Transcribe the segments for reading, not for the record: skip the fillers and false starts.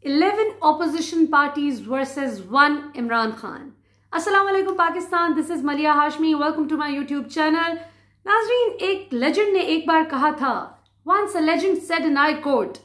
11 opposition parties versus 1 Imran Khan. Assalamu alaikum Pakistan, this is Malia Hashmi. Welcome to my YouTube channel. नाजरीन, एक legend ने एक बार कहा था, Once a legend said and I quote,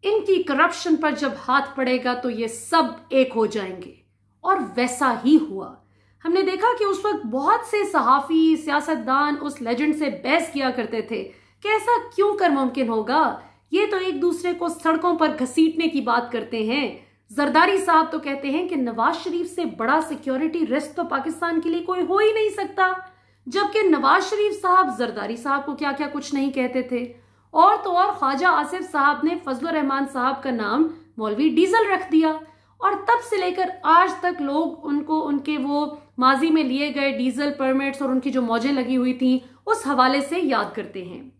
इनकी corruption पर जब हाथ पड़ेगा तो ये सब एक हो जाएंगे। और वैसा ही हुआ। हमने देखा कि उस वक्त बहुत से सहाफी, सियासतदान उस लेजेंड से बहस किया करते थे कि ऐसा क्यों कर मुमकिन होगा, ये तो एक दूसरे को सड़कों पर घसीटने की बात करते हैं। जरदारी साहब तो कहते हैं कि नवाज शरीफ से बड़ा सिक्योरिटी रिस्क तो पाकिस्तान के लिए कोई हो ही नहीं सकता, जबकि नवाज शरीफ साहब जरदारी साहब को क्या क्या कुछ नहीं कहते थे। और तो और ख्वाजा आसिफ साहब ने फजलुर रहमान साहब का नाम मौलवी डीजल रख दिया, और तब से लेकर आज तक लोग उनको उनके वो माजी में लिए गए डीजल परमिट्स और उनकी जो मौजें लगी हुई थी उस हवाले से याद करते हैं।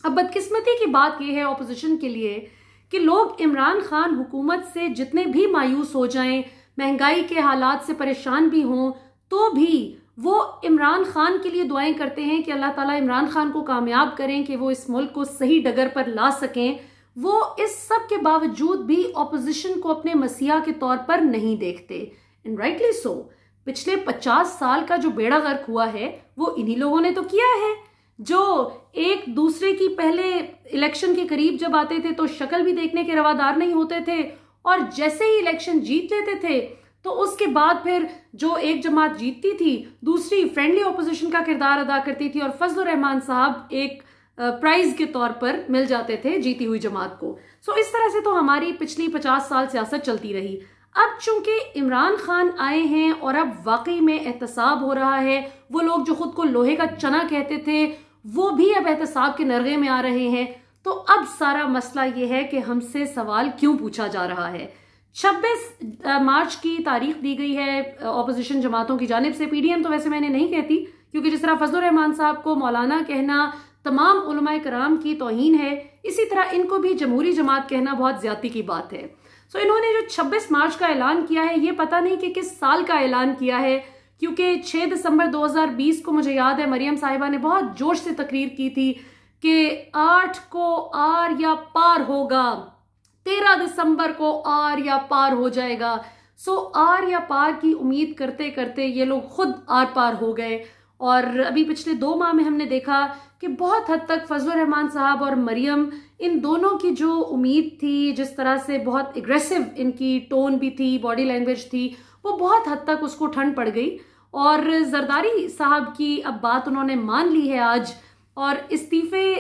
अब बदकिस्मती की बात यह है ऑपोजिशन के लिए कि लोग इमरान खान हुकूमत से जितने भी मायूस हो जाएं, महंगाई के हालात से परेशान भी हों, तो भी वो इमरान खान के लिए दुआएं करते हैं कि अल्लाह ताला इमरान खान को कामयाब करें कि वो इस मुल्क को सही डगर पर ला सकें। वो इस सब के बावजूद भी ऑपोजिशन को अपने मसीहा के तौर पर नहीं देखते, एंड राइटली सो। पिछले 50 साल का जो बेड़ा गर्क हुआ है वो इन्हीं लोगों ने तो किया है, जो एक दूसरे की पहले इलेक्शन के करीब जब आते थे तो शक्ल भी देखने के रवादार नहीं होते थे, और जैसे ही इलेक्शन जीत लेते थे तो उसके बाद फिर जो एक जमात जीतती थी दूसरी फ्रेंडली ऑपोजिशन का किरदार अदा करती थी, और फजलुर रहमान साहब एक प्राइज के तौर पर मिल जाते थे जीती हुई जमात को। सो इस तरह से तो हमारी पिछली 50 साल सियासत चलती रही। अब चूंकि इमरान खान आए हैं और अब वाकई में एहतसाब हो रहा है, वो लोग जो खुद को लोहे का चना कहते थे वो भी अब एहतसाब के नरगे में आ रहे हैं, तो अब सारा मसला ये है कि हमसे सवाल क्यों पूछा जा रहा है। 26 मार्च की तारीख दी गई है ऑपोजिशन जमातों की जानिब से। पीडीएम तो वैसे मैंने नहीं कहती, क्योंकि जिस तरह फजलुर रहमान साहब को मौलाना कहना तमाम उलमाए कराम की तौहीन है, इसी तरह इनको भी जमहूरी जमात कहना बहुत ज्यादती की बात है। सो इन्होंने जो 26 मार्च का ऐलान किया है, ये पता नहीं कि किस साल का ऐलान किया है, क्योंकि 6 दिसंबर 2020 को मुझे याद है मरियम साहिबा ने बहुत जोश से तकरीर की थी कि 8 को आर या पार होगा, 13 दिसंबर को आर या पार हो जाएगा। सो आर या पार की उम्मीद करते करते ये लोग खुद आर पार हो गए, और अभी पिछले 2 माह में हमने देखा कि बहुत हद तक फजलुर रहमान साहब और मरियम, इन दोनों की जो उम्मीद थी, जिस तरह से बहुत एग्रेसिव इनकी टोन भी थी, बॉडी लैंग्वेज थी, वो बहुत हद तक उसको ठंड पड़ गई। और जरदारी साहब की अब बात उन्होंने मान ली है आज, और इस्तीफे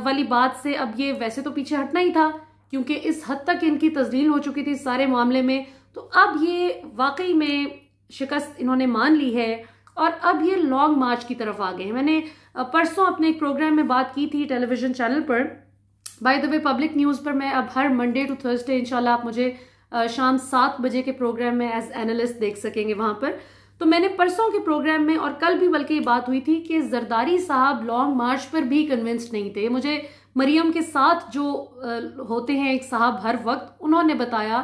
वाली बात से अब ये वैसे तो पीछे हटना ही था, क्योंकि इस हद तक इनकी तस्लील हो चुकी थी सारे मामले में। तो अब ये वाकई में शिकस्त इन्होंने मान ली है, और अब ये लॉन्ग मार्च की तरफ आ गए हैं। मैंने परसों अपने एक प्रोग्राम में बात की थी टेलीविजन चैनल पर, by the way public news पर मैं अब हर मंडे टू थर्सडे इंशाल्लाह आप मुझे शाम 7 बजे के प्रोग्राम में एज एनालिस्ट देख सकेंगे वहां पर। तो मैंने परसों के प्रोग्राम में और कल भी बल्कि ये बात हुई थी कि जरदारी साहब लॉन्ग मार्च पर भी कन्विंस्ड नहीं थे। मुझे मरियम के साथ जो होते हैं एक साहब हर वक्त, उन्होंने बताया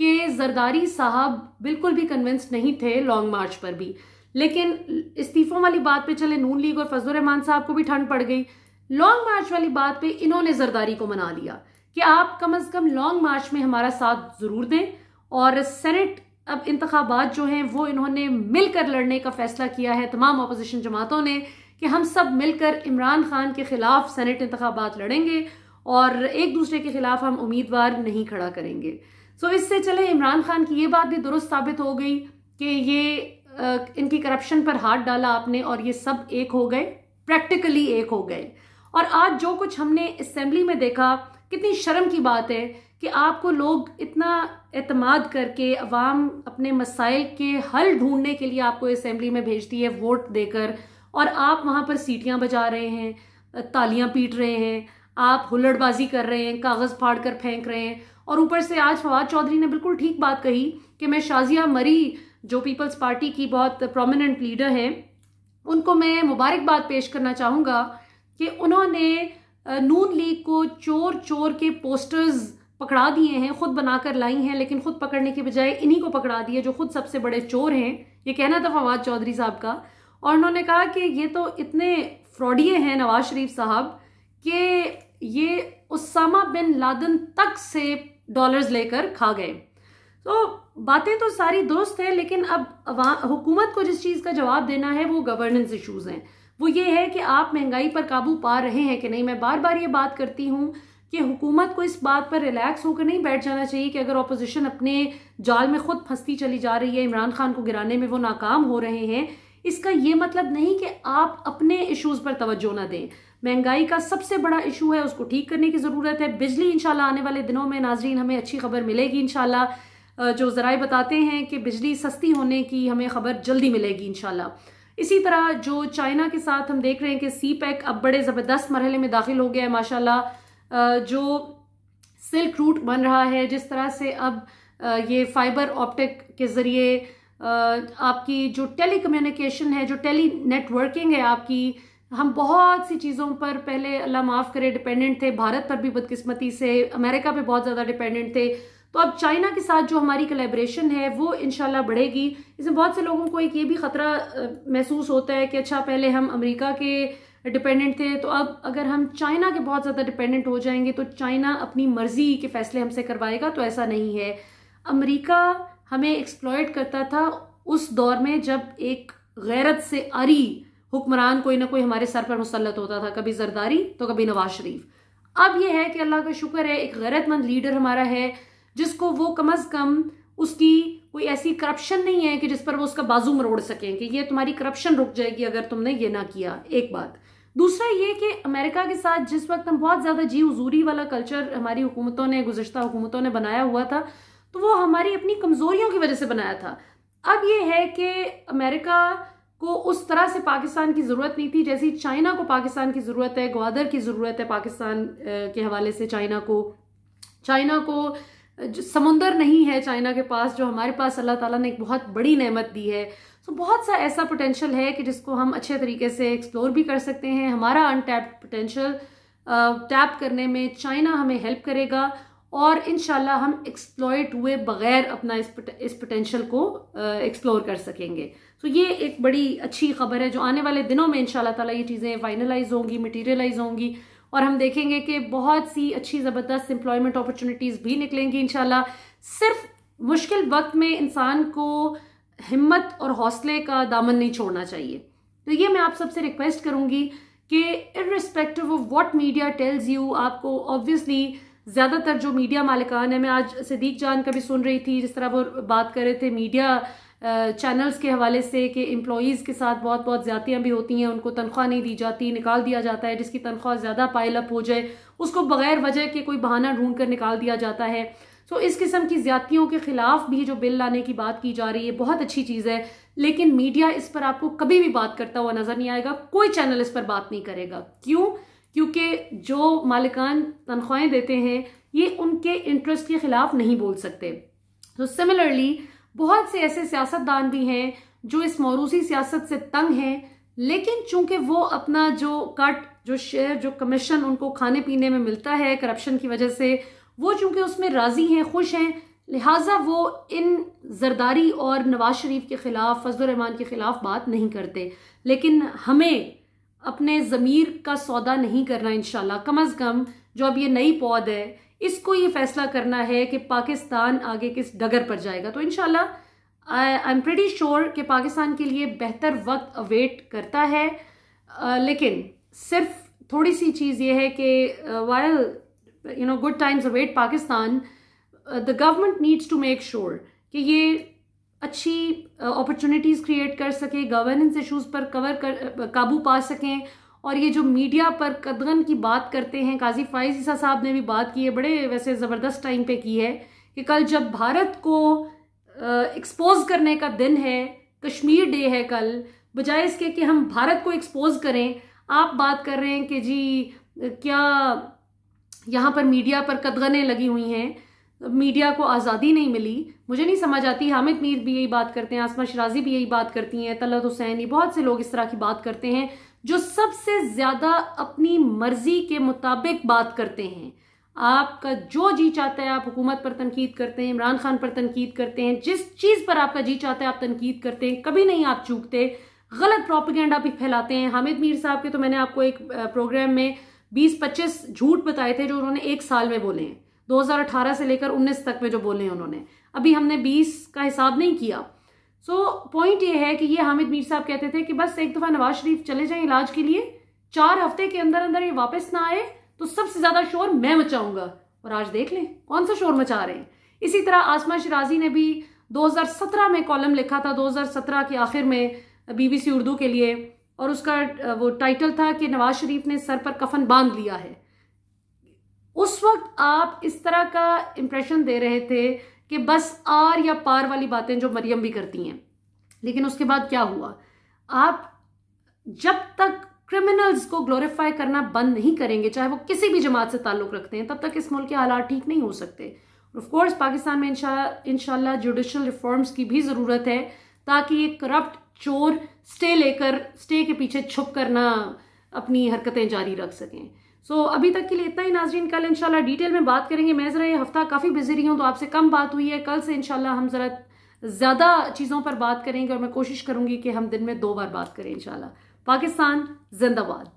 कि जरदारी साहब बिल्कुल भी कन्विंस्ड नहीं थे लॉन्ग मार्च पर भी। लेकिन इस्तीफों वाली बात पे चले नून लीग और फजलुर रहमान साहब को भी ठंड पड़ गई। लॉन्ग मार्च वाली बात पे इन्होंने जरदारी को मना लिया कि आप कम से कम लॉन्ग मार्च में हमारा साथ जरूर दें, और सेनेट अब इंतखाबात जो हैं वो इन्होंने मिलकर लड़ने का फैसला किया है तमाम अपोजिशन जमातों ने, कि हम सब मिलकर इमरान खान के खिलाफ सेनेट इंतखाबात लड़ेंगे और एक दूसरे के खिलाफ हम उम्मीदवार नहीं खड़ा करेंगे। सो इससे चले इमरान खान की ये बात भी दुरुस्त साबित हो गई कि ये इनकी करप्शन पर हाथ डाला आपने और ये सब एक हो गए, प्रैक्टिकली एक हो गए। और आज जो कुछ हमने असेंबली में देखा, कितनी शर्म की बात है कि आपको लोग इतना एतमाद करके अवाम अपने मसाइल के हल ढूंढने के लिए आपको असेंबली में भेजती है वोट देकर, और आप वहां पर सीटियां बजा रहे हैं, तालियां पीट रहे हैं, आप हुल्लड़बाजी कर रहे हैं, कागज फाड़ कर फेंक रहे हैं। और ऊपर से आज फवाद चौधरी ने बिल्कुल ठीक बात कही कि मैं शाजिया मरी जो पीपल्स पार्टी की बहुत प्रोमिनेंट लीडर है, उनको मैं मुबारकबाद पेश करना चाहूँगा कि उन्होंने नून लीग को चोर चोर के पोस्टर्स पकड़ा दिए हैं, खुद बनाकर लाई हैं, लेकिन खुद पकड़ने के बजाय इन्हीं को पकड़ा दिए जो खुद सबसे बड़े चोर हैं। ये कहना था फवाद चौधरी साहब का, और उन्होंने कहा कि ये तो इतने फ्रॉडिये हैं नवाज शरीफ साहब कि ये उसामा बिन लादेन तक से डॉलर्स लेकर खा गए। तो बातें तो सारी दुरुस्त है, लेकिन अब हुकूमत को जिस चीज़ का जवाब देना है वो गवर्नेंस इश्यूज हैं। वो ये है कि आप महंगाई पर काबू पा रहे हैं कि नहीं। मैं बार बार ये बात करती हूँ कि हुकूमत को इस बात पर रिलैक्स होकर नहीं बैठ जाना चाहिए कि अगर ऑपोजिशन अपने जाल में खुद फंसती चली जा रही है, इमरान खान को गिराने में वो नाकाम हो रहे हैं, इसका ये मतलब नहीं कि आप अपने इश्यूज पर तवज्जो ना दें। महंगाई का सबसे बड़ा इशू है, उसको ठीक करने की ज़रूरत है। बिजली इंशाल्लाह आने वाले दिनों में नाजरीन हमें अच्छी खबर मिलेगी इंशाल्लाह। जो ज़राए बताते हैं कि बिजली सस्ती होने की हमें खबर जल्दी मिलेगी इंशाल्लाह। इसी तरह जो चाइना के साथ हम देख रहे हैं कि CPEC अब बड़े ज़बरदस्त मरहले में दाखिल हो गया है माशाल्लाह। जो सिल्क रूट बन रहा है, जिस तरह से अब ये फाइबर ऑप्टिक के ज़रिए आपकी जो टेली कम्युनिकेशन है, जो टेली नेटवर्किंग है आपकी, हम बहुत सी चीज़ों पर पहले अल्लाह माफ़ करे डिपेंडेंट थे। भारत पर भी बदकिस्मती से अमेरिका पे बहुत ज़्यादा डिपेंडेंट थे। तो अब चाइना के साथ जो हमारी कोलैबोरेशन है वो इंशाल्लाह बढ़ेगी। इसमें बहुत से लोगों को एक ये भी ख़तरा महसूस होता है कि अच्छा पहले हम अमेरिका के डिपेंडेंट थे, तो अब अगर हम चाइना के बहुत ज़्यादा डिपेंडेंट हो जाएंगे तो चाइना अपनी मर्जी के फैसले हमसे करवाएगा। तो ऐसा नहीं है। अमेरिका हमें एक्सप्लॉयट करता था उस दौर में जब एक गैरत से आरी हुक्मरान कोई ना कोई हमारे सर पर मुसल्लत होता था, कभी जरदारी तो कभी नवाज शरीफ। अब यह है कि अल्लाह का शुक्र है एक गैरतमंद लीडर हमारा है जिसको वो कम अज कम उसकी कोई ऐसी करप्शन नहीं है कि जिस पर वो उसका बाजू मरोड़ सकें कि ये तुम्हारी करप्शन रुक जाएगी अगर तुमने ये ना किया। एक बात। दूसरा ये कि अमेरिका के साथ जिस वक्त हम बहुत ज़्यादा जी हुजूरी वाला कल्चर हमारी हुकूमतों ने, गुज़श्ता हुकूमतों ने बनाया हुआ था, तो वो हमारी अपनी कमज़ोरियों की वजह से बनाया था। अब ये है कि अमेरिका को उस तरह से पाकिस्तान की ज़रूरत नहीं थी जैसी चाइना को पाकिस्तान की ज़रूरत है, ग्वादर की ज़रूरत है पाकिस्तान के हवाले से। चाइना को समुंदर नहीं है चाइना के पास, जो हमारे पास अल्लाह ताला ने एक बहुत बड़ी नेमत दी है। तो बहुत सा ऐसा पोटेंशियल है कि जिसको हम अच्छे तरीके से एक्सप्लोर भी कर सकते हैं। हमारा अनटैप्ड पोटेंशियल टैप करने में चाइना हमें हेल्प करेगा और इंशाल्लाह हम एक्सप्लॉइट हुए बगैर अपना इस पोटेंशियल को एक्सप्लोर कर सकेंगे। तो ये एक बड़ी अच्छी खबर है जो आने वाले दिनों में इंशाल्लाह ताला ये चीज़ें फाइनलाइज होंगी, मटीरियलाइज होंगी और हम देखेंगे कि बहुत सी अच्छी ज़बरदस्त एम्प्लॉयमेंट अपॉर्चुनिटीज़ भी निकलेंगी इंशाल्लाह। सिर्फ मुश्किल वक्त में इंसान को हिम्मत और हौसले का दामन नहीं छोड़ना चाहिए। तो ये मैं आप सबसे रिक्वेस्ट करूंगी कि irrespective of what media tells you, आपको ऑब्वियसली ज़्यादातर जो मीडिया मालिकान है, मैं आज सिद्दीक जान का भी सुन रही थी जिस तरह वो बात कर रहे थे मीडिया चैनल्स के हवाले से कि एम्प्लॉयज़ के साथ बहुत बहुत ज़्यादतियाँ भी होती हैं, उनको तनख्वाह नहीं दी जाती, निकाल दिया जाता है। जिसकी तनख्वाह ज़्यादा पाइल अप हो जाए उसको बगैर वजह के कोई बहाना ढूंढ कर निकाल दिया जाता है। तो इस किस्म की ज़्यादतियों के खिलाफ भी जो बिल लाने की बात की जा रही है बहुत अच्छी चीज़ है, लेकिन मीडिया इस पर आपको कभी भी बात करता हुआ नजर नहीं आएगा। कोई चैनल इस पर बात नहीं करेगा। क्यों? क्योंकि जो मालिकान तनख्वाहें देते हैं ये उनके इंटरेस्ट के खिलाफ नहीं बोल सकते। तो सिमिलरली बहुत से ऐसे सियासतदान भी हैं जो इस मौरूसी सियासत से तंग हैं, लेकिन चूंकि वो अपना जो कट, जो शेयर, जो कमीशन उनको खाने पीने में मिलता है करप्शन की वजह से, वो चूंकि उसमें राजी हैं, खुश हैं, लिहाजा वो इन जरदारी और नवाज शरीफ के खिलाफ, फजलुर रहमान के खिलाफ बात नहीं करते। लेकिन हमें अपने ज़मीर का सौदा नहीं करना इंशाल्लाह। कम अज़ कम जो अब ये नई पौध है इसको ये फैसला करना है कि पाकिस्तान आगे किस डगर पर जाएगा। तो इंशाल्लाह आई एम प्रीटी श्योर कि पाकिस्तान के लिए बेहतर वक्त अवेट करता है। लेकिन सिर्फ थोड़ी सी चीज़ ये है कि while good times await Pakistan, the government needs to make sure कि ये अच्छी अपॉर्चुनिटीज़ क्रिएट कर सके, गवर्नेंस इश्यूज़ पर काबू पा सकें। और ये जो मीडिया पर कदगन की बात करते हैं, काजी फाइज ईसा साहब ने भी बात की है, बड़े वैसे ज़बरदस्त टाइम पे की है कि कल जब भारत को एक्सपोज करने का दिन है, कश्मीर डे है कल, बजाय इसके कि हम भारत को एक्सपोज करें, आप बात कर रहे हैं कि जी क्या यहाँ पर मीडिया पर कदगनें लगी हुई हैं, मीडिया को आज़ादी नहीं मिली। मुझे नहीं समझ आती। हामिद मीर भी यही बात करते हैं, आसमा शराजी भी यही बात करती हैं, तलत हुसैनी, बहुत से लोग इस तरह की बात करते हैं जो सबसे ज़्यादा अपनी मर्जी के मुताबिक बात करते हैं। आपका जो जी चाहता है आप हुकूमत पर तनकीद करते हैं, इमरान खान पर तनकीद करते हैं, जिस चीज़ पर आपका जी चाहता है आप तनकीद करते हैं, कभी नहीं आप चूकते। गलत प्रोपेगेंडा भी फैलाते हैं। हामिद मीर साहब के तो मैंने आपको एक प्रोग्राम में 20-25 झूठ बताए थे जो उन्होंने एक साल में बोले हैं। 2018 से लेकर 19 तक में जो बोले हैं उन्होंने। अभी हमने 20 का हिसाब नहीं किया। पॉइंट ये है कि ये हामिद मीर साहब कहते थे कि बस एक दफा नवाज शरीफ चले जाएं इलाज के लिए, 4 हफ्ते के अंदर अंदर ये वापस ना आए तो सबसे ज्यादा शोर मैं मचाऊंगा। और आज देख लें कौन सा शोर मचा रहे हैं। इसी तरह आसमा शिराजी ने भी 2017 में कॉलम लिखा था, 2017 के आखिर में BBC उर्दू के लिए, और उसका वो टाइटल था कि नवाज शरीफ ने सर पर कफन बांध लिया है। उस वक्त आप इस तरह का इंप्रेशन दे रहे थे कि बस आर या पार वाली बातें जो मरियम भी करती हैं। लेकिन उसके बाद क्या हुआ? आप जब तक क्रिमिनल्स को ग्लोरीफाई करना बंद नहीं करेंगे, चाहे वो किसी भी जमात से ताल्लुक रखते हैं, तब तक इस मुल्क के हालात ठीक नहीं हो सकते। ऑफ कोर्स पाकिस्तान में इंशाल्लाह जुडिशल रिफॉर्म्स की भी ज़रूरत है, ताकि एक करप्ट चोर स्टे के पीछे छुप कर ना अपनी हरकतें जारी रख सकें। अभी तक के लिए इतना ही नाजरीन। कल इंशाल्लाह डिटेल में बात करेंगे। मैं ज़रा ये हफ्ता काफ़ी बिजी रही हूँ तो आपसे कम बात हुई है। कल से इंशाल्लाह हम ज़रा ज़्यादा चीज़ों पर बात करेंगे और मैं कोशिश करूँगी कि हम दिन में 2 बार बात करें इंशाल्लाह। पाकिस्तान जिंदाबाद।